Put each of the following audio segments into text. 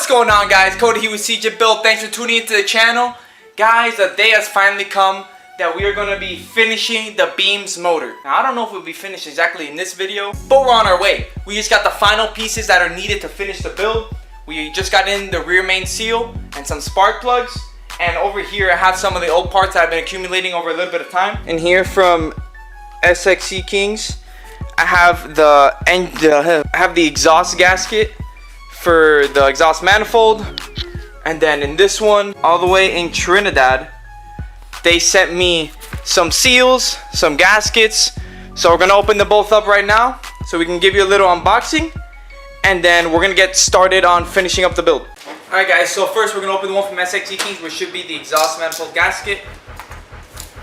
What's going on, guys? Cody here with CJ Build. Thanks for tuning into the channel. Guys, the day has finally come that we are going to be finishing the beams motor. Now, I don't know if we'll be finished exactly in this video, but we're on our way. We just got the final pieces that are needed to finish the build. We just got in the rear main seal and some spark plugs. And over here, I have some of the old parts that I've been accumulating over a little bit of time. And here from SXC Kings, I have the exhaust gasket for the exhaust manifold. And then in this one, all the way in Trinidad, they sent me some seals, some gaskets. So we're gonna open them both up right now so we can give you a little unboxing, and then we're gonna get started on finishing up the build. All right, guys, so first we're gonna open the one from SXC Kings, which should be the exhaust manifold gasket.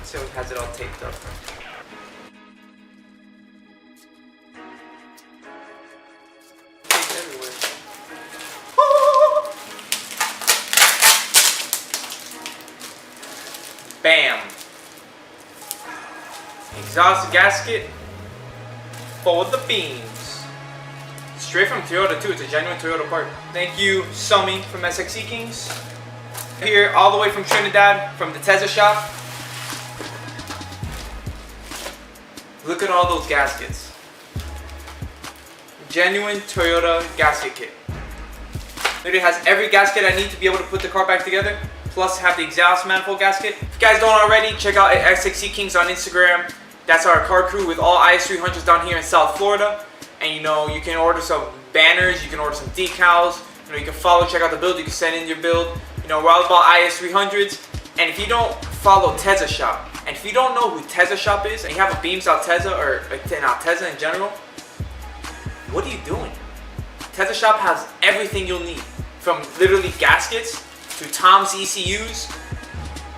So it has it all taped up. Bam! Exhaust gasket for the beams. Straight from Toyota too, it's a genuine Toyota part. Thank you, Summy from SXC Kings. Here, all the way from Trinidad, from the Altezza shop. Look at all those gaskets. Genuine Toyota gasket kit. Literally has every gasket I need to be able to put the car back together. Plus have the exhaust manifold gasket. If you guys don't already, check out SXC Kings on Instagram. That's our car crew with all IS300s down here in South Florida. And you know, you can order some banners, you can order some decals. You know, you can follow, check out the build, you can send in your build. You know, we're all about IS300s. And if you don't follow Altezza shop, and if you don't know who Altezza shop is, and you have a Beams Altezza or an Altezza in general, what are you doing? Altezza shop has everything you'll need, from literally gaskets to Tom's ECUs.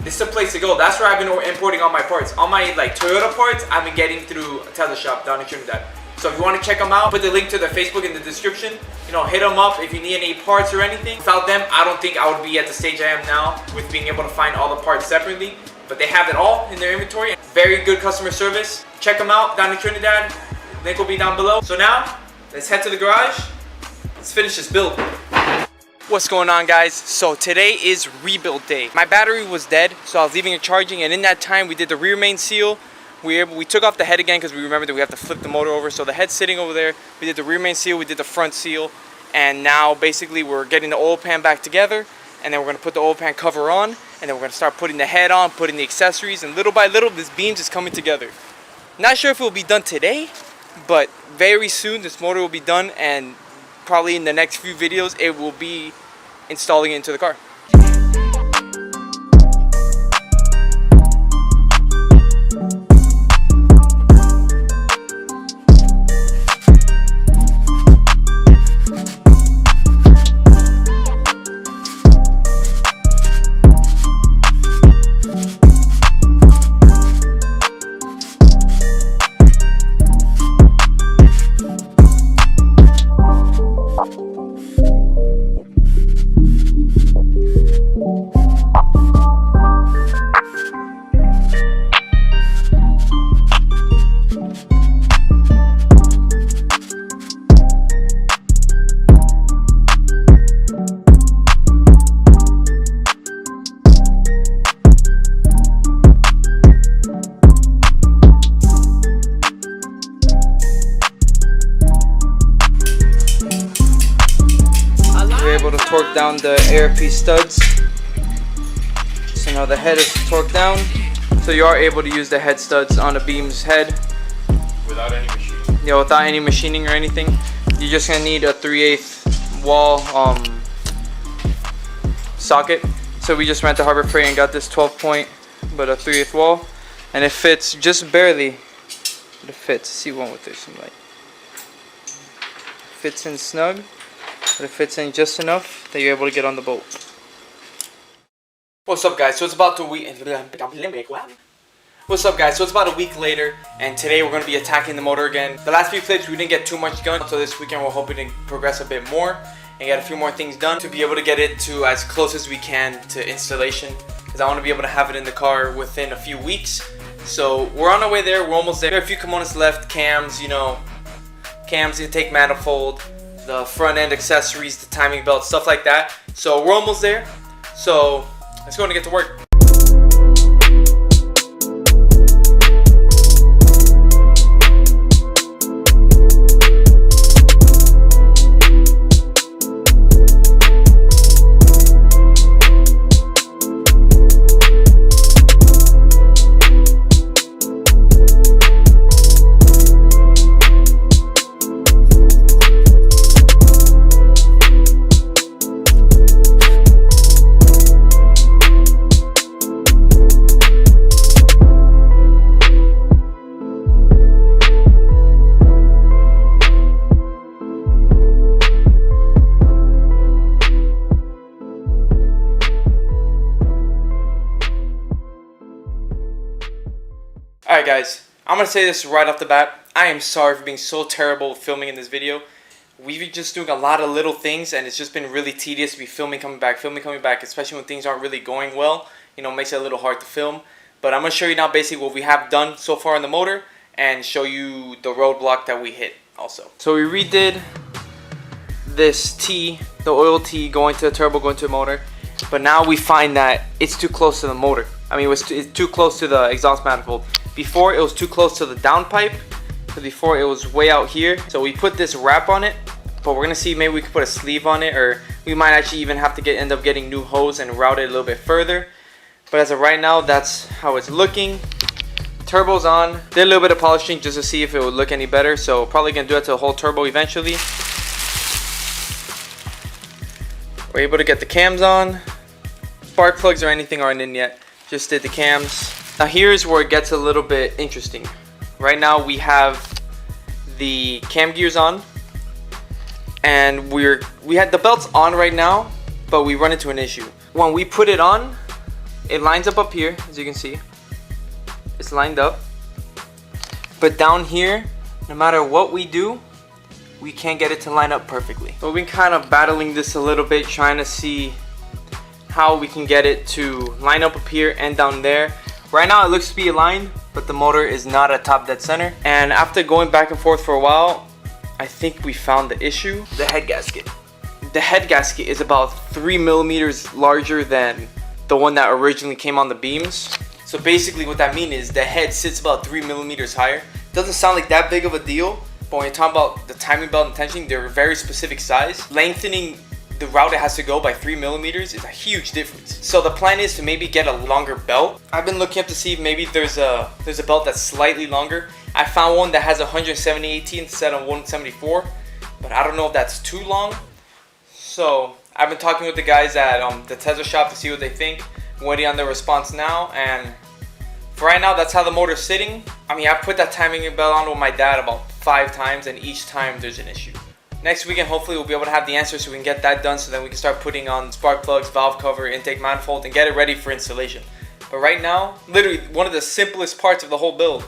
This is the place to go. That's where I've been importing all my parts. All my like Toyota parts I've been getting through Altezza shop down in Trinidad. So if you want to check them out, put the link to their Facebook in the description. You know, hit them up if you need any parts or anything. Without them, I don't think I would be at the stage I am now with being able to find all the parts separately. But they have it all in their inventory. Very good customer service. Check them out down in Trinidad. Link will be down below. So now, let's head to the garage. Let's finish this build. What's going on, guys? So today is rebuild day. My battery was dead, so I was leaving it charging, and in that time we did the rear main seal. We took off the head again because we remembered that we have to flip the motor over. So the head's sitting over there. We did the rear main seal, we did the front seal, and now basically we're getting the oil pan back together, and then we're gonna put the oil pan cover on, and then we're gonna start putting the head on, putting the accessories, and little by little this beams is coming together. Not sure if it will be done today, but very soon this motor will be done, and probably in the next few videos it will be installing it into the car. Able to torque down the ARP studs. So now the head is torqued down, so you are able to use the head studs on the beam's head without any machining. Yeah, without any machining or anything. You're just gonna need a 3/8 wall socket. So we just went to Harbor Freight and got this 12-point, but a 3/8 wall, and it fits just barely. But it fits. See one with some light. Fits in snug. But it fits in just enough that you're able to get on the boat. What's up, guys? So it's about a week. What's up, guys? So it's about a week later, and today we're going to be attacking the motor again. The last few clips we didn't get too much done, so this weekend we're hoping to progress a bit more and get a few more things done to be able to get it to as close as we can to installation, because I want to be able to have it in the car within a few weeks. So we're on our way there. We're almost there. There are a few components left. Cams, you know, cams, intake manifold, the front end accessories, the timing belt, stuff like that. So we're almost there. So let's go and get to work. Alright guys, I'm going to say this right off the bat. I am sorry for being so terrible filming in this video. We've been just doing a lot of little things and it's just been really tedious to be filming, coming back, especially when things aren't really going well. You know, it makes it a little hard to film. But I'm going to show you now basically what we have done so far in the motor and show you the roadblock that we hit also. So we redid this T, the oil T going to the turbo, going to the motor. But now we find that it's too close to the motor. I mean, it's too close to the exhaust manifold. Before, it was too close to the downpipe. Before, it was way out here. So we put this wrap on it. But we're going to see maybe we could put a sleeve on it. Or we might actually even have to end up getting new hose and route it a little bit further. But as of right now, that's how it's looking. Turbo's on. Did a little bit of polishing just to see if it would look any better. So probably going to do it to the whole turbo eventually. We're able to get the cams on. Spark plugs or anything aren't in yet. Just did the cams. Now here's where it gets a little bit interesting. Right now we have the cam gears on, and we had the belts on right now, but we run into an issue. When we put it on, it lines up here, as you can see. It's lined up, but down here, no matter what we do, we can't get it to line up perfectly. So we've been kind of battling this a little bit, trying to see how we can get it to line up here and down there. Right now it looks to be aligned, but the motor is not at top dead center. And after going back and forth for a while, I think we found the issue. The head gasket. The head gasket is about 3 millimeters larger than the one that originally came on the beams. So basically what that means is the head sits about 3 millimeters higher. Doesn't sound like that big of a deal, but when you're talking about the timing belt and tensioning, they're a very specific size. Lengthening the route it has to go by 3 millimeters is a huge difference. So the plan is to maybe get a longer belt. I've been looking up to see if maybe there's a belt that's slightly longer. I found one that has 170 AT instead of 174, but I don't know if that's too long. So I've been talking with the guys at the Altezza shop to see what they think. I'm waiting on their response now, and for right now that's how the motor's sitting. I mean, I put that timing belt on with my dad about 5 times, and each time there's an issue. Next weekend, hopefully we'll be able to have the answer so we can get that done, so then we can start putting on spark plugs, valve cover, intake manifold, and get it ready for installation. But right now, literally one of the simplest parts of the whole build,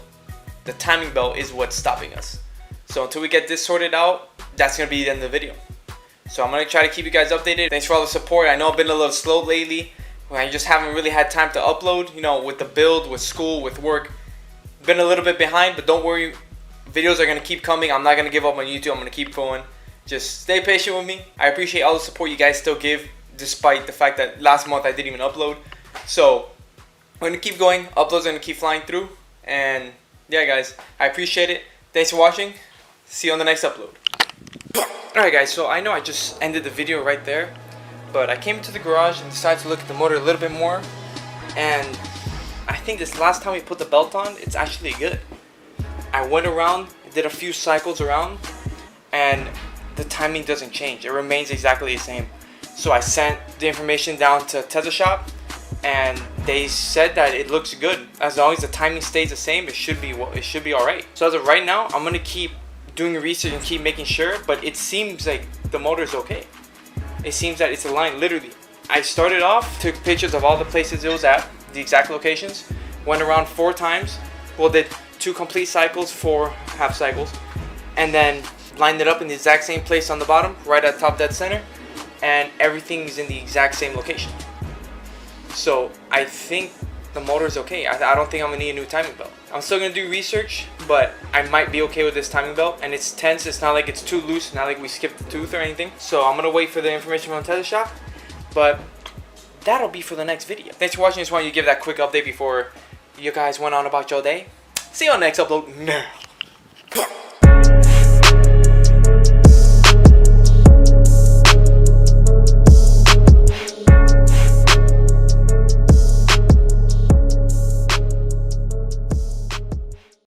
the timing belt, is what's stopping us. So until we get this sorted out, that's going to be the end of the video. So I'm going to try to keep you guys updated. Thanks for all the support. I know I've been a little slow lately. I just haven't really had time to upload, you know, with the build, with school, with work. Been a little bit behind, but don't worry. Videos are going to keep coming. I'm not going to give up on YouTube. I'm going to keep going. Just stay patient with me. I appreciate all the support you guys still give, despite the fact that last month I didn't even upload. So we're going to keep going. Uploads are going to keep flying through. And yeah, guys, I appreciate it. Thanks for watching. See you on the next upload. Alright guys, so I know I just ended the video right there, but I came into the garage and decided to look at the motor a little bit more. And I think this last time we put the belt on, it's actually good. I went around, did a few cycles around, and the timing doesn't change. It remains exactly the same. So I sent the information down to Altezza shop, and they said that it looks good. As long as the timing stays the same, it should be all right. So as of right now, I'm gonna keep doing research and keep making sure, but it seems like the motor is okay. It seems that it's aligned. Literally, I started off, took pictures of all the places it was at, the exact locations, went around 4 times, well, did 2 complete cycles, 4 half cycles, and then lined it up in the exact same place on the bottom, right at top dead center, and everything is in the exact same location. So I think the motor is okay. I don't think I'm gonna need a new timing belt. I'm still gonna do research, but I might be okay with this timing belt. And it's tense. It's not like it's too loose. Not like we skipped a tooth or anything. So I'm gonna wait for the information from Altezza shop. But that'll be for the next video. Thanks for watching. Just wanted to give that quick update before you guys went on about your day. See you on the next upload now.